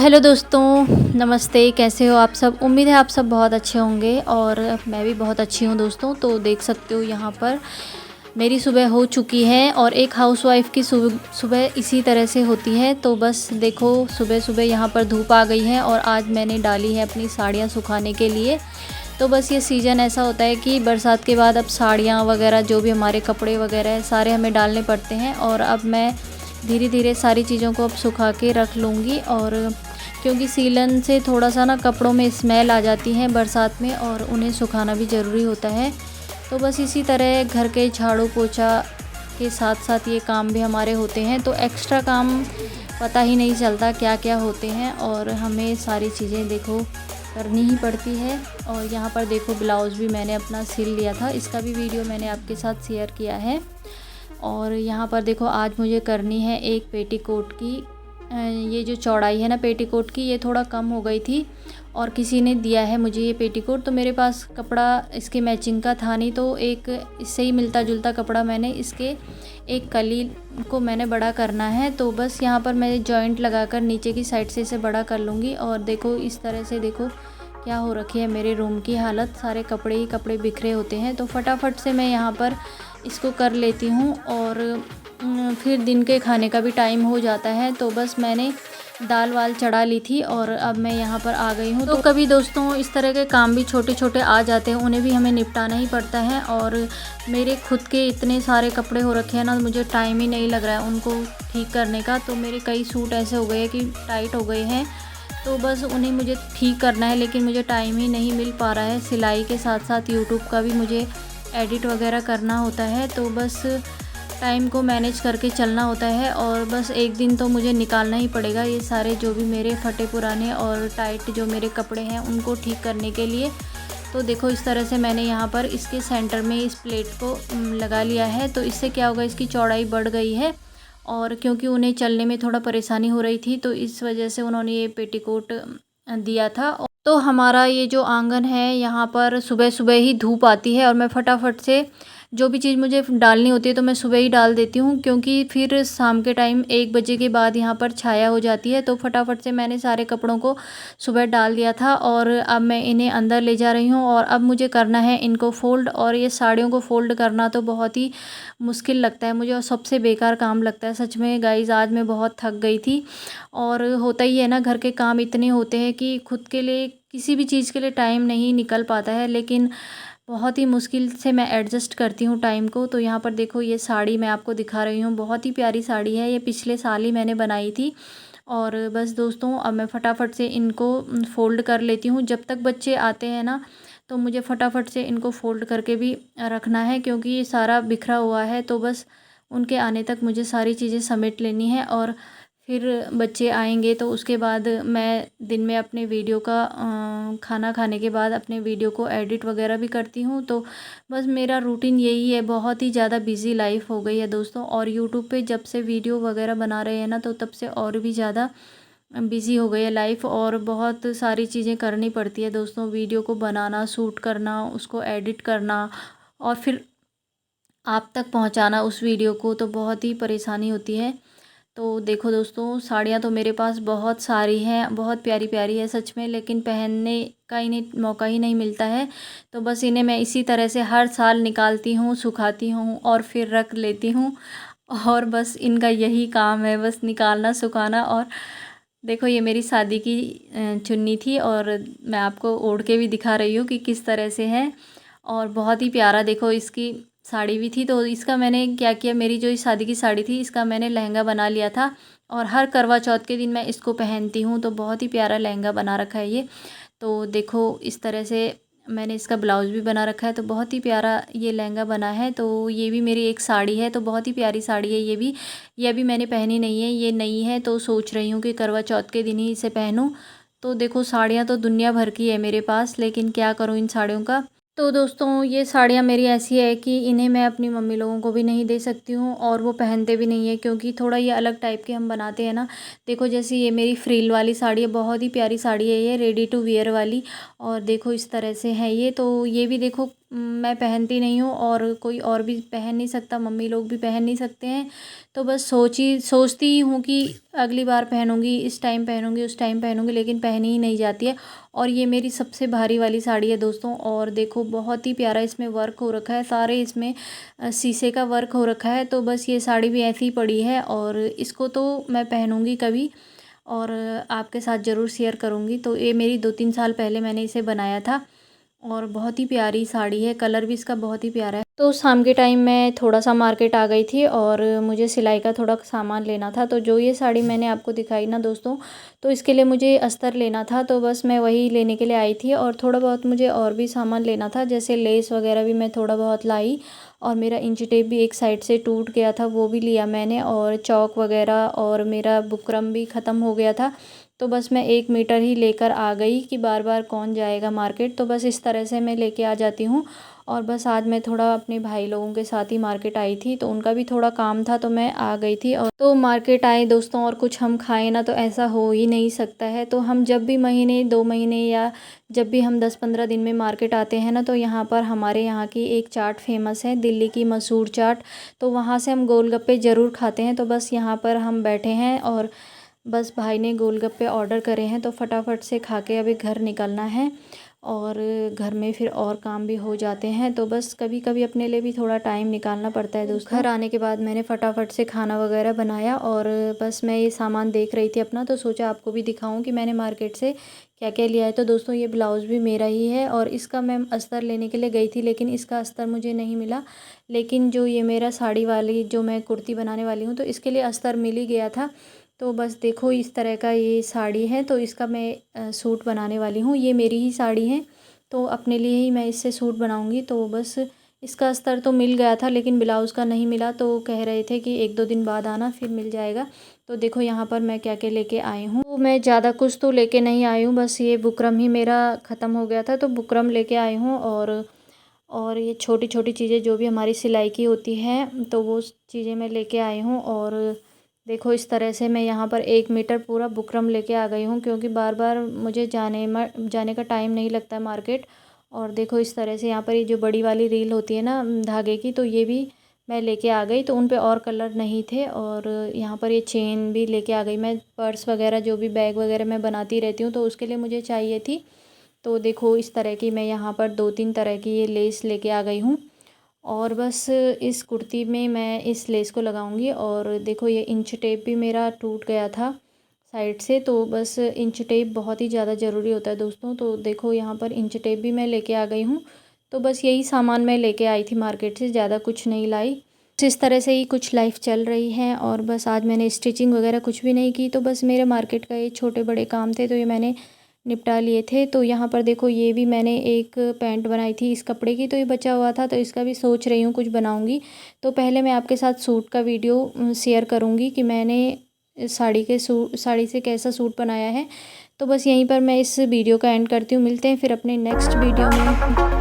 Hello दोस्तों, नमस्ते। कैसे हो आप सब? उम्मीद है आप सब बहुत अच्छे होंगे और मैं भी बहुत अच्छी हूँ दोस्तों। तो देख सकते हो यहाँ पर मेरी सुबह हो चुकी है और एक हाउसवाइफ़ की सुबह इसी तरह से होती है। तो बस देखो, सुबह-सुबह यहाँ पर धूप आ गई है और आज मैंने डाली है अपनी साड़ियाँ सुखाने के लिए। तो बस ये सीज़न ऐसा होता है कि बरसात के बाद अब साड़ियाँ वग़ैरह जो भी हमारे कपड़े वग़ैरह हैं सारे हमें डालने पड़ते हैं। और अब मैं धीरे-धीरे सारी चीज़ों को अब सुखा के रख लूँगी। और क्योंकि सीलन से थोड़ा-सा ना कपड़ों में स्मेल आ जाती है बरसात में और उन्हें सुखाना भी ज़रूरी होता है। तो बस इसी तरह घर के झाड़ू पोछा के साथ-साथ ये काम भी हमारे होते हैं। तो एक्स्ट्रा काम पता ही नहीं चलता क्या-क्या होते हैं और हमें सारी चीज़ें देखो करनी ही पड़ती है। और यहाँ पर देखो ब्लाउज़ भी मैंने अपना सिल लिया था, इसका भी वीडियो मैंने आपके साथ शेयर किया है। और यहाँ पर देखो आज मुझे करनी है एक पेटीकोट की ये जो चौड़ाई है ना पेटीकोट की, ये थोड़ा कम हो गई थी और किसी ने दिया है मुझे ये पेटीकोट। तो मेरे पास कपड़ा इसके मैचिंग का था नहीं, तो एक इससे ही मिलता जुलता कपड़ा मैंने इसके एक कली को मैंने बड़ा करना है। तो बस यहाँ पर मैं जॉइंट लगाकर नीचे की साइड से इसे बड़ा कर लूँगी। और देखो इस तरह से देखो क्या हो रखी है मेरे रूम की हालत, सारे कपड़े ही कपड़े बिखरे होते हैं। तो फटाफट से मैं यहाँ पर इसको कर लेती हूँ और फिर दिन के खाने का भी टाइम हो जाता है। तो बस मैंने दाल वाल चढ़ा ली थी और अब मैं यहाँ पर आ गई हूँ। तो कभी दोस्तों इस तरह के काम भी छोटे छोटे आ जाते हैं, उन्हें भी हमें निपटाना ही पड़ता है। और मेरे खुद के इतने सारे कपड़े हो रखे हैं ना, मुझे टाइम ही नहीं लग रहा है उनको ठीक करने का। तो मेरे कई सूट ऐसे हो गए हैं कि टाइट हो गए हैं, तो बस उन्हें मुझे ठीक करना है, लेकिन मुझे टाइम ही नहीं मिल पा रहा है। सिलाई के साथ साथ यूट्यूब का भी मुझे एडिट वगैरह करना होता है। तो बस टाइम को मैनेज करके चलना होता है और बस एक दिन तो मुझे निकालना ही पड़ेगा ये सारे जो भी मेरे फटे पुराने और टाइट जो मेरे कपड़े हैं उनको ठीक करने के लिए। तो देखो इस तरह से मैंने यहाँ पर इसके सेंटर में इस प्लेट को लगा लिया है। तो इससे क्या होगा, इसकी चौड़ाई बढ़ गई है और क्योंकि उन्हें चलने में थोड़ा परेशानी हो रही थी, तो इस वजह से उन्होंने ये पेटीकोट दिया था। तो हमारा ये जो आंगन है यहाँ पर सुबह सुबह ही धूप आती है और मैं फटाफट से जो भी चीज़ मुझे डालनी होती है तो मैं सुबह ही डाल देती हूँ, क्योंकि फिर शाम के टाइम 1 बजे के बाद यहाँ पर छाया हो जाती है। तो फटाफट से मैंने सारे कपड़ों को सुबह डाल दिया था और अब मैं इन्हें अंदर ले जा रही हूँ। और अब मुझे करना है इनको फ़ोल्ड। और ये साड़ियों को फ़ोल्ड करना तो बहुत ही मुश्किल लगता है मुझे और सबसे बेकार काम लगता है सच में गाइज़। आज मैं बहुत थक गई थी और होता ही है ना, घर के काम इतने होते हैं कि खुद के लिए किसी भी चीज़ के लिए टाइम नहीं निकल पाता है, लेकिन बहुत ही मुश्किल से मैं एडजस्ट करती हूँ टाइम को। तो यहाँ पर देखो ये साड़ी मैं आपको दिखा रही हूँ, बहुत ही प्यारी साड़ी है, ये पिछले साल ही मैंने बनाई थी। और बस दोस्तों अब मैं फटाफट से इनको फ़ोल्ड कर लेती हूँ। जब तक बच्चे आते हैं ना, तो मुझे फटाफट से इनको फ़ोल्ड करके भी रखना है, क्योंकि ये सारा बिखरा हुआ है। तो बस उनके आने तक मुझे सारी चीज़ें समेट लेनी है और फिर बच्चे आएंगे तो उसके बाद मैं दिन में अपने वीडियो का खाना खाने के बाद अपने वीडियो को एडिट वगैरह भी करती हूँ। तो बस मेरा रूटीन यही है, बहुत ही ज़्यादा बिज़ी लाइफ हो गई है दोस्तों। और यूट्यूब पे जब से वीडियो वगैरह बना रहे हैं ना, तो तब से और भी ज़्यादा बिज़ी हो गई है लाइफ और बहुत सारी चीज़ें करनी पड़ती है दोस्तों। वीडियो को बनाना, शूट करना, उसको एडिट करना और फिर आप तक पहुंचाना उस वीडियो को, तो बहुत ही परेशानी होती है। तो देखो दोस्तों, साड़ियाँ तो मेरे पास बहुत सारी हैं, बहुत प्यारी प्यारी है सच में, लेकिन पहनने का इन्हें मौका ही नहीं मिलता है। तो बस इन्हें मैं इसी तरह से हर साल निकालती हूँ, सुखाती हूँ और फिर रख लेती हूँ। और बस इनका यही काम है, बस निकालना, सुखाना। और देखो ये मेरी शादी की चुन्नी थी और मैं आपको ओढ़ के भी दिखा रही हूँ कि किस तरह से है। और बहुत ही प्यारा देखो इसकी साड़ी भी थी। तो इसका मैंने क्या किया, मेरी जो इस शादी की साड़ी थी इसका मैंने लहंगा बना लिया था और हर करवा चौथ के दिन मैं इसको पहनती हूँ। तो बहुत ही प्यारा लहंगा बना रखा है ये। तो देखो इस तरह से मैंने इसका ब्लाउज़ भी बना रखा है, तो बहुत ही प्यारा ये लहंगा बना है। तो ये भी मेरी एक साड़ी है, तो बहुत ही प्यारी साड़ी है ये भी। ये अभी मैंने पहनी नहीं है, ये नई है, तो सोच रही हूँ कि करवा चौथ के दिन ही इसे पहनूँ। तो देखो साड़ियाँ तो दुनिया भर की है मेरे पास, लेकिन क्या करूँ इन साड़ियों का। तो दोस्तों ये साड़ियाँ मेरी ऐसी है कि इन्हें मैं अपनी मम्मी लोगों को भी नहीं दे सकती हूँ और वो पहनते भी नहीं है, क्योंकि थोड़ा ये अलग टाइप के हम बनाते हैं ना। देखो जैसे ये मेरी फ्रिल वाली साड़ी है, बहुत ही प्यारी साड़ी है ये, रेडी टू वियर वाली। और देखो इस तरह से है ये। तो ये भी देखो मैं पहनती नहीं हूँ और कोई और भी पहन नहीं सकता, मम्मी लोग भी पहन नहीं सकते हैं। तो बस सोचती हूँ कि अगली बार पहनूँगी, इस टाइम पहनूँगी, उस टाइम पहनूँगी, लेकिन पहनी ही नहीं जाती है। और ये मेरी सबसे भारी वाली साड़ी है दोस्तों। और देखो बहुत ही प्यारा इसमें वर्क हो रखा है, सारे इसमें शीशे का वर्क हो रखा है। तो बस ये साड़ी भी ऐसी ही पड़ी है और इसको तो मैं पहनूँगी कभी और आपके साथ ज़रूर शेयर करूँगी। तो ये मेरी 2-3 साल पहले मैंने इसे बनाया था और बहुत ही प्यारी साड़ी है, कलर भी इसका बहुत ही प्यारा है। तो शाम के टाइम मैं थोड़ा सा मार्केट आ गई थी और मुझे सिलाई का थोड़ा सामान लेना था। तो जो ये साड़ी मैंने आपको दिखाई ना दोस्तों, तो इसके लिए मुझे अस्तर लेना था। तो बस मैं वही लेने के लिए आई थी और थोड़ा बहुत मुझे और भी सामान लेना था, जैसे लेस वगैरह भी मैं थोड़ा बहुत लाई। और मेरा इंची टेप भी एक साइड से टूट गया था, वो भी लिया मैंने। और चौक वगैरह और मेरा बुकरम भी ख़त्म हो गया था। तो बस मैं 1 मीटर ही लेकर आ गई कि बार बार कौन जाएगा मार्केट। तो बस इस तरह से मैं लेके आ जाती हूँ। और बस आज मैं थोड़ा अपने भाई लोगों के साथ ही मार्केट आई थी, तो उनका भी थोड़ा काम था तो मैं आ गई थी। और तो मार्केट आए दोस्तों और कुछ हम खाएं ना, तो ऐसा हो ही नहीं सकता है। तो हम जब भी महीने 2 महीने या जब भी हम 10-15 दिन में मार्केट आते हैं ना, तो यहाँ पर हमारे यहाँ की एक चाट फेमस है, दिल्ली की मशहूर चाट। तो वहाँ से हम गोलगप्पे ज़रूर खाते हैं। तो बस यहाँ पर हम बैठे हैं और बस भाई ने गोलगप्पे ऑर्डर करे हैं, तो फटाफट से खा के अभी घर निकलना है। और घर में फिर और काम भी हो जाते हैं। तो बस कभी कभी अपने लिए भी थोड़ा टाइम निकालना पड़ता है दोस्तों। घर आने के बाद मैंने फटाफट से खाना वगैरह बनाया और बस मैं ये सामान देख रही थी अपना, तो सोचा आपको भी दिखाऊं कि मैंने मार्केट से क्या क्या लिया है। तो दोस्तों ये ब्लाउज़ भी मेरा ही है और इसका मैं अस्तर लेने के लिए गई थी, लेकिन इसका अस्तर मुझे नहीं मिला। लेकिन जो ये मेरा साड़ी वाली जो मैं कुर्ती बनाने वाली हूँ, तो इसके लिए अस्तर मिल ही गया था। तो बस देखो इस तरह का ये साड़ी है, तो इसका मैं सूट बनाने वाली हूँ। ये मेरी ही साड़ी है, तो अपने लिए ही मैं इससे सूट बनाऊँगी। तो बस इसका अस्तर तो मिल गया था, लेकिन ब्लाउज़ का नहीं मिला। तो कह रहे थे कि 1-2 दिन बाद आना, फिर मिल जाएगा। तो देखो यहाँ पर मैं क्या क्या लेके आई हूँ। तो मैं ज़्यादा कुछ तो लेके नहीं आई हूँ, बस ये बुकरम ही मेरा ख़त्म हो गया था, तो बुकरम लेके आई हूँ। और ये छोटी छोटी चीज़ें जो भी हमारी सिलाई की होती हैं, तो वो चीज़ें मैं लेके आई हूँ। और देखो इस तरह से मैं यहाँ पर 1 मीटर पूरा बुकरम लेके आ गई हूँ, क्योंकि बार बार मुझे जाने का टाइम नहीं लगता है मार्केट। और देखो इस तरह से यहाँ पर ये जो बड़ी वाली रील होती है ना धागे की, तो ये भी मैं लेके आ गई। तो उन पे और कलर नहीं थे। और यहाँ पर ये चेन भी लेके आ गई मैं। पर्स वगैरह जो भी बैग वगैरह मैं बनाती रहती हूँ, तो उसके लिए मुझे चाहिए थी। तो देखो इस तरह की मैं यहाँ पर 2-3 तरह की ये लेस लेके आ गई हूँ। और बस इस कुर्ती में मैं इस लेस को लगाऊंगी। और देखो ये इंच टेप भी मेरा टूट गया था साइड से, तो बस इंच टेप बहुत ही ज़्यादा ज़रूरी होता है दोस्तों। तो देखो यहाँ पर इंच टेप भी मैं लेके आ गई हूँ। तो बस यही सामान मैं लेके आई थी मार्केट से, ज़्यादा कुछ नहीं लाई। इस तरह से ही कुछ लाइफ चल रही है। और बस आज मैंने स्टिचिंग वगैरह कुछ भी नहीं की, तो बस मेरे मार्केट का ये छोटे बड़े काम थे, तो ये मैंने निपटा लिए थे। तो यहाँ पर देखो ये भी मैंने एक पैंट बनाई थी इस कपड़े की, तो ये बचा हुआ था, तो इसका भी सोच रही हूँ कुछ बनाऊँगी। तो पहले मैं आपके साथ सूट का वीडियो शेयर करूँगी कि मैंने साड़ी से कैसा सूट बनाया है। तो बस यहीं पर मैं इस वीडियो का एंड करती हूँ। मिलते हैं फिर अपने नेक्स्ट वीडियो में।